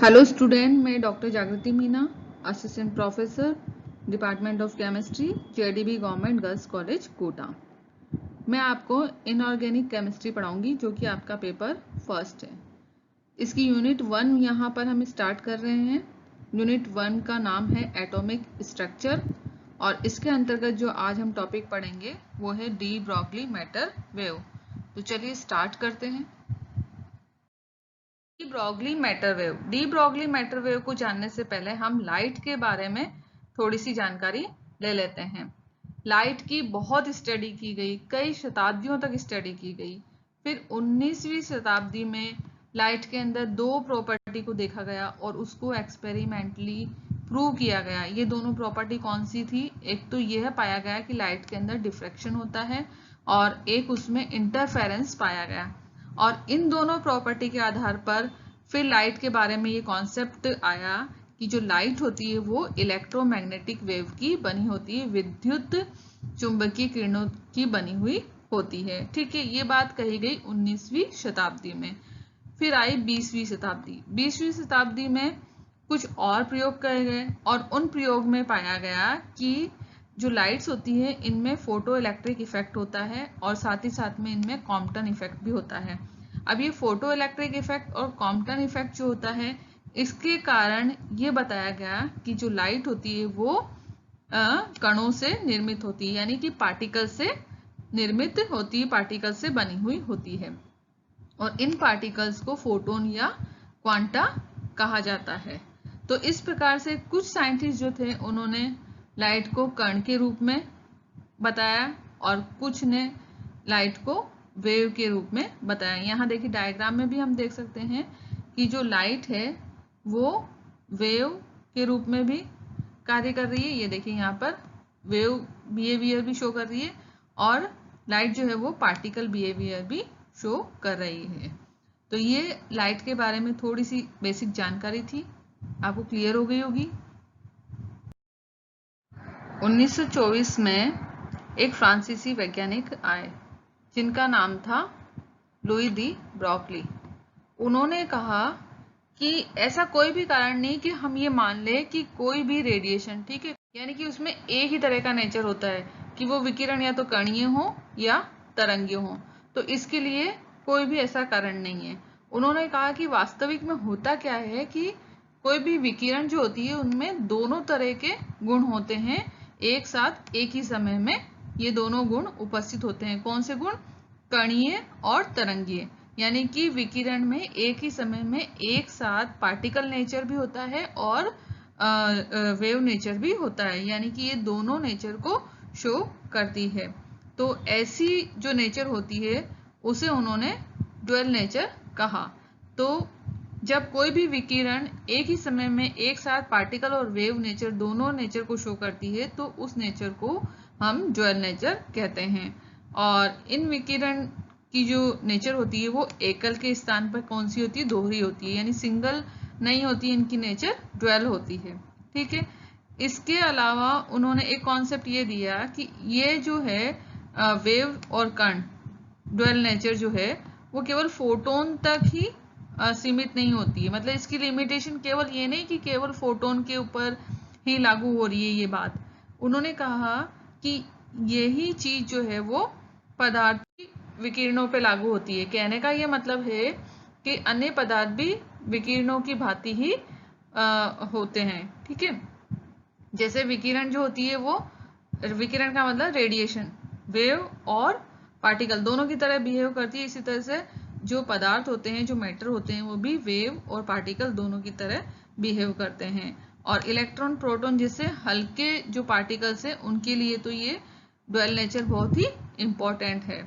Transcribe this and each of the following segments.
Hello student, मैं doctor Jagriti Meena, assistant professor, department of chemistry, JDB government girls college Kota. मैं आपको inorganic chemistry पढ़ाऊंगी जो कि आपका पेपर फर्स्ट है। इसकी यूनिट 1 यहाँ पर हम स्टार्ट कर रहे हैं। यूनिट 1 का नाम है एटॉमिक स्ट्रक्चर और इसके अंतर्गत जो आज हम टॉपिक पढ़ेंगे वो है डी ब्रॉगली मैटर वेव। तो चलिए स्टार्ट करते हैं। डी ब्रॉगली मैटर वेव को जानने से पहले हम लाइट के बारे में थोड़ी सी जानकारी ले लेते हैं। लाइट की बहुत स्टडी की गई, कई शताब्दियों तक स्टडी की गई। फिर 19वीं शताब्दी में लाइट के अंदर दो प्रॉपर्टी को देखा गया और उसको एक्सपेरिमेंटली प्रूव किया गया। ये दोनों प्रॉपर्टी कौन सी थी? एक तो यह पाया गया कि लाइट के अंदर डिफ्रैक्शन होता है और एक उसमें इंटरफेरेंस पाया गया। और इन दोनों प्रॉपर्टी के आधार पर फिर लाइट के बारे में ये कॉन्सेप्ट आया कि जो लाइट होती है वो इलेक्ट्रोमैग्नेटिक वेव की बनी होती है, विद्युत चुंबकीय किरणों की बनी हुई होती है। ठीक है, ये बात कही गई 19वीं शताब्दी में। फिर आई 20वीं शताब्दी। 20वीं शताब्दी में कुछ और प्रयोग किए गए और उन प्रयोग में पाया गया कि जो लाइट्स होती है इनमें फोटो इलेक्ट्रिक इफेक्ट होता है और साथ ही साथ में इनमें कॉम्पटन इफेक्ट भी होता है। अब ये फोटो इलेक्ट्रिक इफेक्ट और कॉम्पटन इफेक्ट जो होता है इसके कारण ये बताया गया कि जो लाइट होती है वो कणों से निर्मित होती है, यानी कि पार्टिकल से निर्मित होती है, पार्टिकल से बनी हुई होती है और इन पार्टिकल्स को फोटोन या क्वांटा कहा जाता है। तो इस प्रकार से कुछ साइंटिस्ट जो थे उन्होंने लाइट को कण के रूप में बताया और कुछ ने लाइट को वेव के रूप में बताया। यहाँ देखिए डायग्राम में भी हम देख सकते हैं कि जो लाइट है वो वेव के रूप में भी कार्य कर रही है। ये देखिए यहाँ पर वेव बिहेवियर भी शो कर रही है और लाइट जो है वो पार्टिकल बिहेवियर भी शो कर रही है। तो ये लाइट के बारे में थोड़ी सी बेसिक जानकारी थी, आपको क्लियर हो गई होगी। 1924 में एक फ्रांसीसी वैज्ञानिक आए जिनका नाम था लुई डी ब्रॉगली। उन्होंने कहा कि ऐसा कोई भी कारण नहीं कि हम ये मान ले कि कोई भी रेडिएशन, ठीक है, यानी कि उसमें एक ही तरह का नेचर होता है कि वो विकिरण या तो कणीय हो या तरंगीय हो। तो इसके लिए कोई भी ऐसा कारण नहीं है। उन्होंने कहा कि वास्तविक में होता क्या है कि कोई भी विकिरण जो होती है उनमें दोनों तरह के गुण होते हैं, एक साथ एक ही समय में ये दोनों गुण उपस्थित होते हैं। कौन से गुण? कणीय और तरंगीय। यानी कि विकिरण में एक ही समय में एक साथ पार्टिकल नेचर भी होता है और वेव नेचर भी होता है, यानी कि ये दोनों नेचर को शो करती है। तो ऐसी जो नेचर होती है उसे उन्होंने ड्यूअल नेचर कहा। तो जब कोई भी विकिरण एक ही समय में एक साथ पार्टिकल और वेव नेचर दोनों नेचर को शो करती है तो उस नेचर को हम ड्यूअल नेचर कहते हैं। और इन विकिरण की जो नेचर होती है वो एकल के स्थान पर कौन सी होती है? दोहरी होती है, यानी सिंगल नहीं होती, इनकी नेचर ड्यूअल होती है। ठीक है, इसके अलावा उन्होंने एक कॉन्सेप्ट ये दिया कि ये जो है वेव और कण ड्यूअल नेचर जो है वो केवल फोटोन तक ही सीमित नहीं होती है। मतलब इसकी लिमिटेशन केवल ये नहीं कि केवल फोटोन के ऊपर ही लागू हो रही है ये बात। उन्होंने कहा कि यही चीज जो है वो पदार्थ की विकिरणों पे लागू होती है। कहने का ये मतलब है कि अन्य पदार्थ भी विकिरणों की भांति ही होते हैं। ठीक है, जैसे विकिरण जो होती है वो, विकिरण का मतलब रेडिएशन, वेव और पार्टिकल दोनों की तरह बिहेव करती है। इसी तरह से जो पदार्थ होते हैं, जो मैटर होते हैं, वो भी वेव और पार्टिकल दोनों की तरह बिहेव करते हैं। और इलेक्ट्रॉन प्रोटॉन जैसे हल्के जो पार्टिकल्स हैं उनके लिए तो ये ड्यूअल नेचर बहुत ही इंपॉर्टेंट है।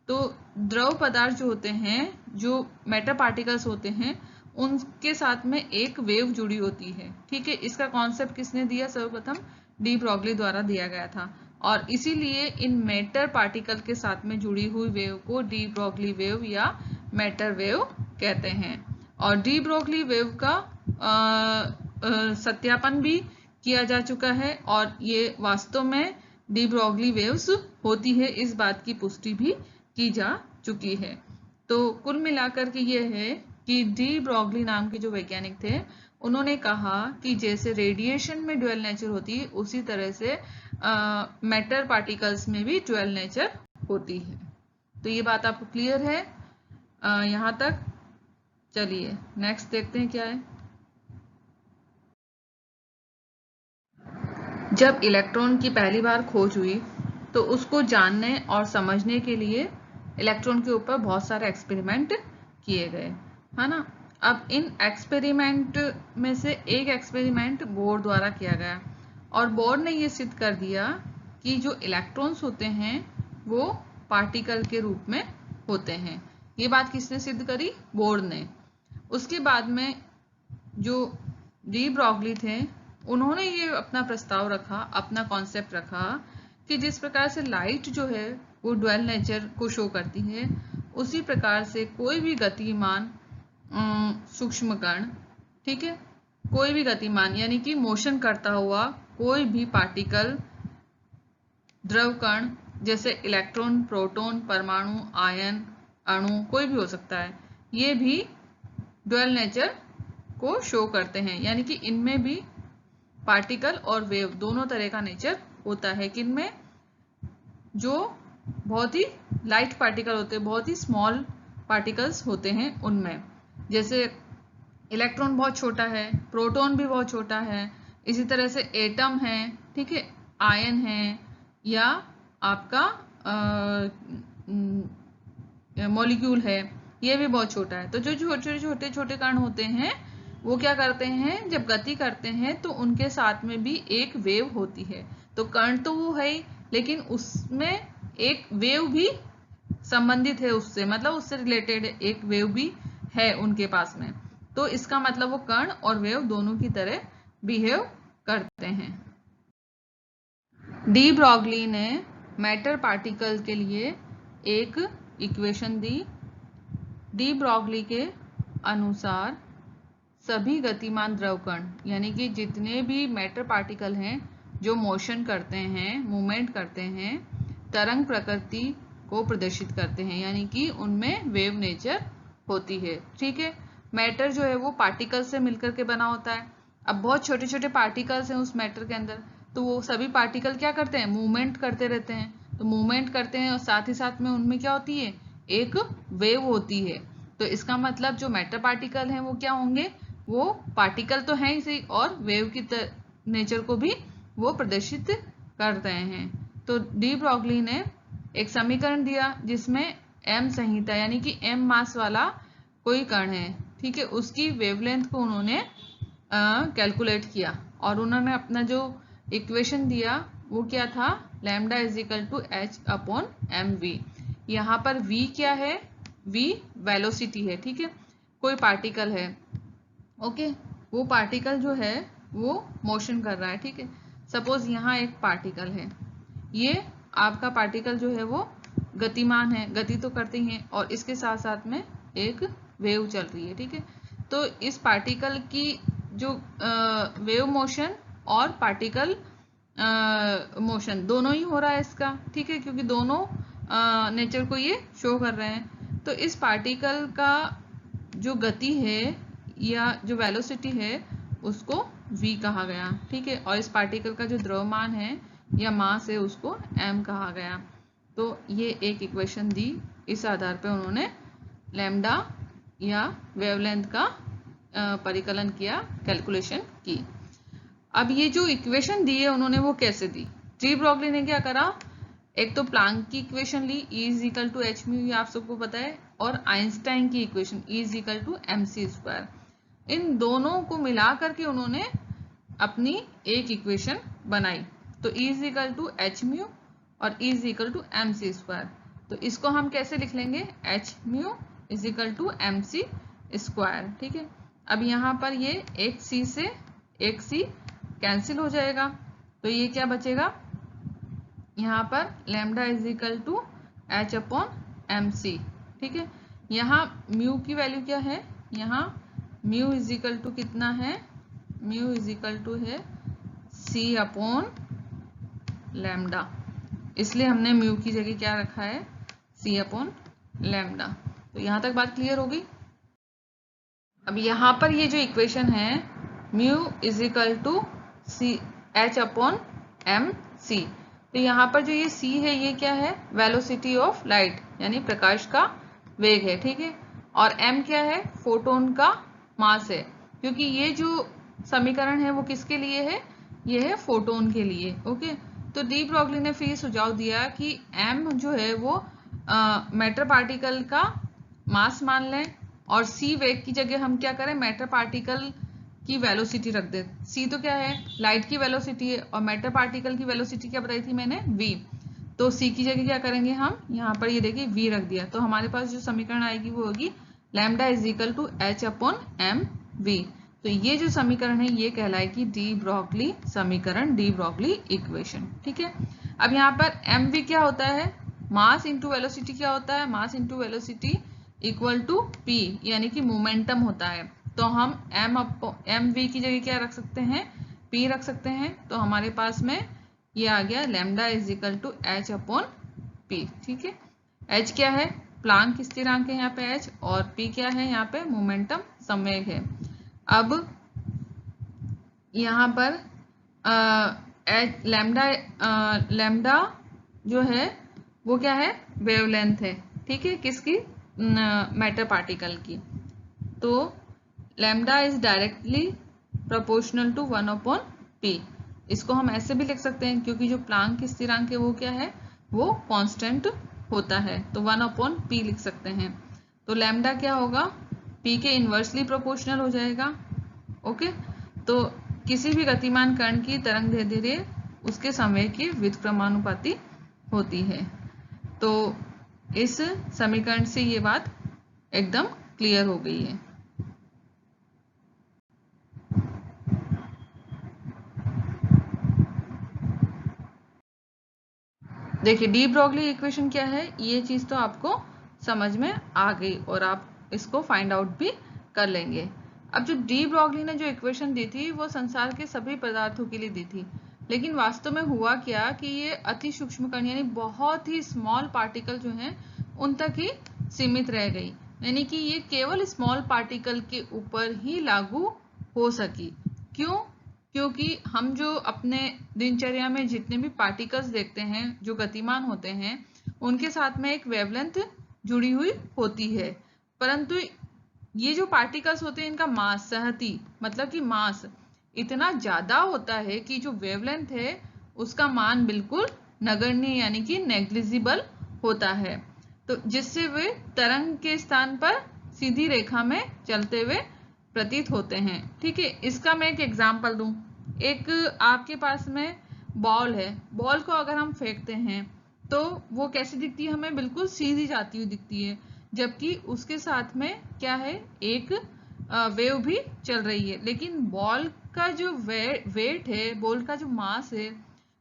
तो द्रव पदार्थ जो होते हैं, जो मैटर पार्टिकल्स होते हैं, उनके साथ में एक वेव जुड़ी होती है। ठीक है, इसका कॉन्सेप्ट किसने दिया? सर्वप्रथम डी ब्रॉगली द्वारा दिया गया था और इसीलिए इन मैटर पार्टिकल के साथ में जुड़ी हुई वेव को डी ब्रॉगली वेव या मैटर वेव कहते हैं। और डी ब्रॉगली वेव का सत्यापन भी किया जा चुका है और ये वास्तव में डी ब्रॉगली वेव्स होती है, इस बात की पुष्टि भी की जा चुकी है। तो कुल मिलाकर के ये है कि डी ब्रॉगली नाम के जो वैज्ञानिक थे, उन्होंने कहा कि जैसे रेडिएशन में ड्यूअल नेचर होती है, उसी तरह से मैटर पार्टिकल्स में भी ड्यूअल नेचर होती है। तो ये बात आपको क्लियर है यहाँ तक? चलिए नेक्स्ट देखते हैं क्या है। जब इलेक्ट्रॉन की पहली बार खोज हुई तो उसको जानने और समझने के लिए इलेक्ट्रॉन के ऊपर बहुत सारे एक्सपेरिमेंट किए गए, है ना। अब इन एक्सपेरिमेंट में से एक एक्सपेरिमेंट बोर द्वारा किया गया और बोर ने ये सिद्ध कर दिया कि जो इलेक्ट्रॉन्स होते हैं वो पार्टिकल के रूप में होते हैं। ये बात किसने सिद्ध करी? बोर ने। उसके बाद में जो डी ब्रॉगली थे, उन्होंने ये अपना प्रस्ताव रखा, अपना कॉन्सेप्ट रखा कि जिस प्रकार से लाइट जो है वो ड्यूअल नेचर को शो करती है, उसी प्रकार से कोई भी गतिमान सूक्ष्म कण, ठीक है, कोई भी गतिमान यानी कि मोशन करता हुआ कोई भी पार्टिकल, द्रव कण, जैसे इलेक्ट्रॉन, प्रोटॉन, परमाणु, आयन, अणु, कोई भी हो सकता है, ये भी ड्यूअल नेचर को शो करते हैं। यानी कि इनमें भी पार्टिकल और वेव दोनों तरह का नेचर होता है। किनमें? जो बहुत ही लाइट पार्टिकल होते हैं, बहुत ही स्मॉल पार्टिकल्स होते हैं उनमें। जैसे इलेक्ट्रॉन बहुत छोटा है, प्रोटॉन भी बहुत छोटा है, इसी तरह से एटम है, ठीक है, आयन है, या आपका मॉलिक्यूल है, ये भी बहुत छोटा है। तो जो छोटे छोटे कण होते हैं वो क्या करते हैं, जब गति करते हैं तो उनके साथ में भी एक वेव होती है। तो कण तो वो है ही, लेकिन उसमें एक वेव भी संबंधित है उससे, मतलब उससे रिलेटेड एक वेव भी है उनके पास में। तो इसका मतलब वो कण और वेव दोनों की तरह बिहेव करते हैं। डी ब्रॉगली ने मैटर पार्टिकल के लिए एक इक्वेशन दी। डी ब्रॉगली के अनुसार सभी गतिमान द्रव कण, यानी कि जितने भी मैटर पार्टिकल हैं जो मोशन करते हैं, मूवमेंट करते हैं, तरंग प्रकृति को प्रदर्शित करते हैं, यानी कि उनमें वेव नेचर होती है, ठीक है। मैटर जो है वो पार्टिकल से मिलकर के बना होता है। अब बहुत छोटे छोटे पार्टिकल्स हैं उस मैटर के अंदर, तो वो सभी पार्टिकल क्या करते हैं, मूवमेंट करते रहते हैं। तो मूवमेंट करते हैं और साथ ही साथ में उनमें क्या होती है, एक वेव होती है। तो इसका मतलब जो मैटर पार्टिकल हैं वो क्या होंगे, वो पार्टिकल तो है ही सही, और वेव की नेचर को भी वो प्रदर्शित कर रहे हैं। तो डी ब्रॉगली ने एक समीकरण दिया जिसमें m संहिता, यानी कि m मास वाला कोई कण है, ठीक है, उसकी वेवलेंथ को उन्होंने कैलकुलेट किया और उन्होंने अपना जो इक्वेशन दिया वो क्या था, lambda is equal to h/mv। यहाँ पर v क्या है, v वेलोसिटी है, ठीक है, कोई पार्टिकल है, ओके, वो पार्टिकल जो है वो मोशन कर रहा है, ठीक है। सपोज यहाँ एक पार्टिकल है, ये आपका पार्टिकल जो है वो गतिमान है, गति तो करते ही है, और इसके साथ साथ में एक वेव चल रही है, ठीक है। तो इस पार्टिकल की जो वेव मोशन और पार्टिकल मोशन दोनों ही हो रहा है इसका, ठीक है, क्योंकि दोनों नेचर को ये शो कर रहे हैं। तो इस पार्टिकल का जो गति है या जो वेलोसिटी है उसको v कहा गया, ठीक है, और इस पार्टिकल का जो द्रव्यमान है या मास है उसको m कहा गया। तो ये एक इक्वेशन दी, इस आधार पे उन्होंने लैम्डा या वेवलेंथ का परिकलन किया, कैलकुलेशन की। अब ये जो इक्वेशन दी है उन्होंने वो कैसे दी, डी ब्रॉगली ने क्या करा, एक तो प्लांक की इक्वेशन ली, E is equal to H mu, ये आप सबको पता है, और आइंस्टाइन की equation E is equal to mc²। इन दोनों को मिला करके उन्होंने अपनी एक इक्वेशन बनाई। तो E is equal to H mu और E is equal to mc²। तो इसको हम कैसे लिख लेंगे, h mu is equal to mc², ठीक है। अब यहाँ पर ये एक c से एक c कैंसिल हो जाएगा, तो ये क्या बचेगा, यहाँ पर lambda is equal to h/mc, ठीक है। यहाँ म्यू की वैल्यू क्या है, यहाँ म्यू इज इक्वल टू कितना है, म्यू इज इक्वल टू है c/लैम्डा, इसलिए हमने म्यू की जगह क्या रखा है, c/लैम्डा। तो यहाँ तक बात क्लियर होगी। अब यहाँ पर ये जो इक्वेशन है mu is equal to C H upon M C, तो यहाँ पर जो ये सी है ये क्या है, वेलोसिटी ऑफ लाइट यानी प्रकाश का वेग है, ठीक है। और एम क्या है, फोटोन का मास है, क्योंकि ये जो समीकरण है वो किसके लिए है, ये है फोटोन के लिए। ओके, तो डी ब्रॉगली ने फिर सुझाव दिया कि एम जो है वो मैटर पार्टिकल का मास मान लें और सी वेग की जगह हम क्या करें, मैटर पार्टिकल की वेलोसिटी रख दे। सी तो क्या है, लाइट की वेलोसिटी है, और मैटर पार्टिकल की वेलोसिटी क्या बताई थी मैंने, v। तो c की जगह क्या करेंगे हम, यहाँ पर ये देखिए v रख दिया, तो हमारे पास जो समीकरण आएगी वो होगी lambda is equal to H upon M V. तो ये जो समीकरण है ये कहलाएगी डी ब्रॉगली समीकरण, डी ब्रॉगली इक्वेशन, ठीक है। अब यहाँ पर एम वी क्या होता है, मास इंटू वेलोसिटी क्या होता है, mass into velocity equal to P, यानी कि मोमेंटम होता है। तो हम एम वी की जगह क्या रख सकते हैं, पी रख सकते हैं। तो हमारे पास में ये आ गया lambda is equal to H upon P, ठीक है। एच क्या है, प्लांक स्थिरांक है यहाँ पे एच, और पी क्या है, यहाँ पे मोमेंटम संवेग है। अब यहाँ पर लैम्डा जो है वो क्या है, वेवलेंथ है, ठीक है, किसकी, मैटर पार्टिकल की। तो lambda is directly proportional to 1 upon P. इसको हम ऐसे भी लिख सकते हैं क्योंकि जो प्लांक स्थिरांक है वो क्या है, वो कांस्टेंट होता है, तो 1 अपॉन पी लिख सकते हैं। तो लैम्डा क्या होगा, पी के इन्वर्सली प्रोपोर्शनल हो जाएगा। ओके, तो किसी भी गतिमान कण की तरंग दैर्ध्य उसके संवेग की व्युत्क्रमानुपाती होती है। तो इस समीकरण से ये बात एकदम क्लियर हो गई है। देखिए डी ब्रॉगली इक्वेशन क्या है, ये चीज तो आपको समझ में आ गई और आप इसको फाइंड आउट भी कर लेंगे। अब जो डी ब्रॉगली ने जो इक्वेशन दी थी वो संसार के सभी पदार्थों के लिए दी थी, लेकिन वास्तव में हुआ क्या कि ये अति सूक्ष्म कण यानी बहुत ही स्मॉल पार्टिकल जो हैं उन तक ही सीमित रह गई, यानी कि ये केवल स्मॉल पार्टिकल के ऊपर ही लागू हो सकी। क्यों, क्योंकि हम जो अपने दिनचर्या में जितने भी पार्टिकल्स देखते हैं जो गतिमान होते हैं उनके साथ में एक वेवलेंथ जुड़ी हुई होती है, परंतु ये जो पार्टिकल्स होते हैं इनका मास, सहती मतलब कि मास इतना ज्यादा होता है कि जो वेवलेंथ है उसका मान बिल्कुल नगण्य यानी कि नेग्लिजिबल होता है, तो जिससे वे तरंग के स्थान पर सीधी रेखा में चलते हुए प्रतीत होते हैं, ठीक है। इसका मैं एक एग्जांपल दूं, एक आपके पास में बॉल है, बॉल को अगर हम फेंकते हैं तो वो कैसी दिखती है, हमें बिल्कुल सीधी जाती हुई दिखती है, जबकि उसके साथ में क्या है, एक वेव भी चल रही है। लेकिन बॉल का जो वेट है, बॉल का जो मास है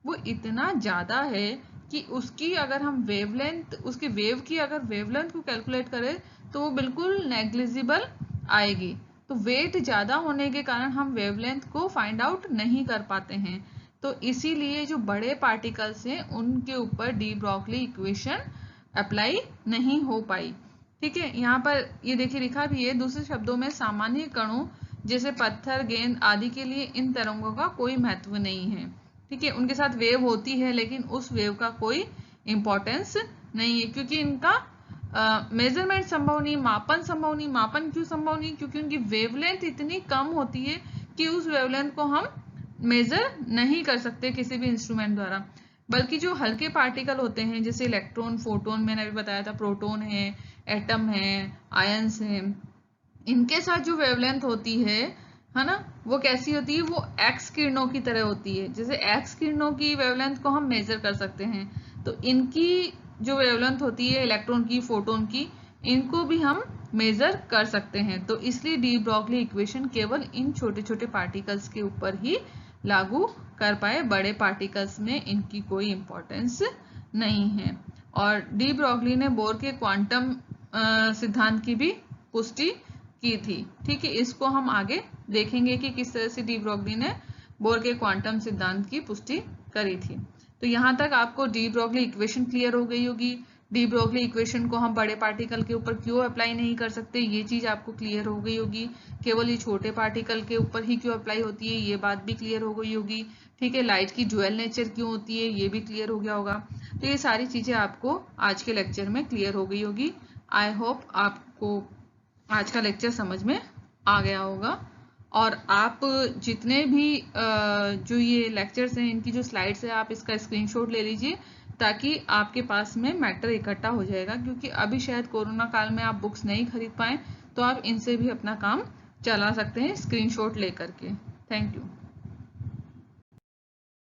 वो इतना ज्यादा है कि उसकी अगर हम वेवलेंथ, उसकी वेव की अगर वेवलेंथ को कैलकुलेट करें तो वो बिल्कुल नेग्लिजिबल आएगी। तो वेट ज्यादा होने के कारण हम वेवलेंथ को फाइंड आउट नहीं कर पाते हैं, तो इसीलिए जो बड़े पार्टिकल्स हैं उनके ऊपर डी ब्रॉगली इक्वेशन अप्लाई नहीं हो पाई, ठीक है। यहाँ पर ये देखिए लिखा भी है, दूसरे शब्दों में सामान्य कणों जैसे पत्थर, गेंद आदि के लिए इन तरंगों का कोई महत्व नहीं है, ठीक है। उनके साथ वेव होती है लेकिन उस वेव का कोई इंपॉर्टेंस नहीं है, क्योंकि इनका मेजरमेंट संभव नहीं, मापन संभव नहीं। मापन क्यों संभव नहीं, क्योंकि उनकी वेवलेंथ इतनी कम होती है कि उस वेवलेंथ को हम मेजर नहीं कर सकते किसी भी इंस्ट्रूमेंट द्वारा। बल्कि जो हल्के पार्टिकल होते हैं जैसे इलेक्ट्रॉन, फोटोन, मैंने अभी बताया था, प्रोटॉन है, एटम है, आयंस है, इनके साथ जो वेवलेंथ होती है ना, वो कैसी होती है, वो एक्स किरणों की तरह होती है। जैसे एक्स किरणों की वेवलेंथ को हम मेजर कर सकते हैं, तो इनकी जो वेवलेंथ होती है इलेक्ट्रॉन की, फोटोन की, इनको भी हम मेजर कर सकते हैं। तो इसलिए डी ब्रॉगली इक्वेशन केवल इन छोटे छोटे पार्टिकल्स के ऊपर ही लागू कर पाए, बड़े पार्टिकल्स में इनकी कोई इंपॉर्टेंस नहीं है। और डी ब्रॉगली ने बोर के क्वांटम सिद्धांत की भी पुष्टि की थी, ठीक है। इसको हम आगे देखेंगे कि किस तरह से डी ब्रॉगली ने बोर के क्वांटम सिद्धांत की पुष्टि करी थी। तो यहाँ तक आपको डी ब्रॉगली इक्वेशन क्लियर हो गई होगी, डी ब्रोगली इक्वेशन को हम बड़े पार्टिकल के ऊपर क्यों अप्लाई नहीं कर सकते, ये चीज आपको क्लियर हो गई होगी। केवल ये छोटे पार्टिकल के ऊपर ही क्यों अप्लाई होती है, ये बात भी क्लियर हो गई होगी। ठीक है, लाइट की ड्यूअल नेचर क्यों होती है, ये भी क्लियर हो गया होगा। तो ये सारी चीजें आपको आज के लेक्चर में क्लियर हो गई होगी। आई होप आपको आज का लेक्चर समझ में आ गया होगा। और आप जितने भी जो ये लेक्चर्स हैं इनकी जो स्लाइड्स है आप इसका स्क्रीनशॉट ले लीजिए, ताकि आपके पास में मैटर इकट्ठा हो जाएगा। क्योंकि अभी शायद कोरोना काल में आप बुक्स नहीं खरीद पाए, तो आप इनसे भी अपना काम चला सकते हैं स्क्रीनशॉट लेकर के। Thank you.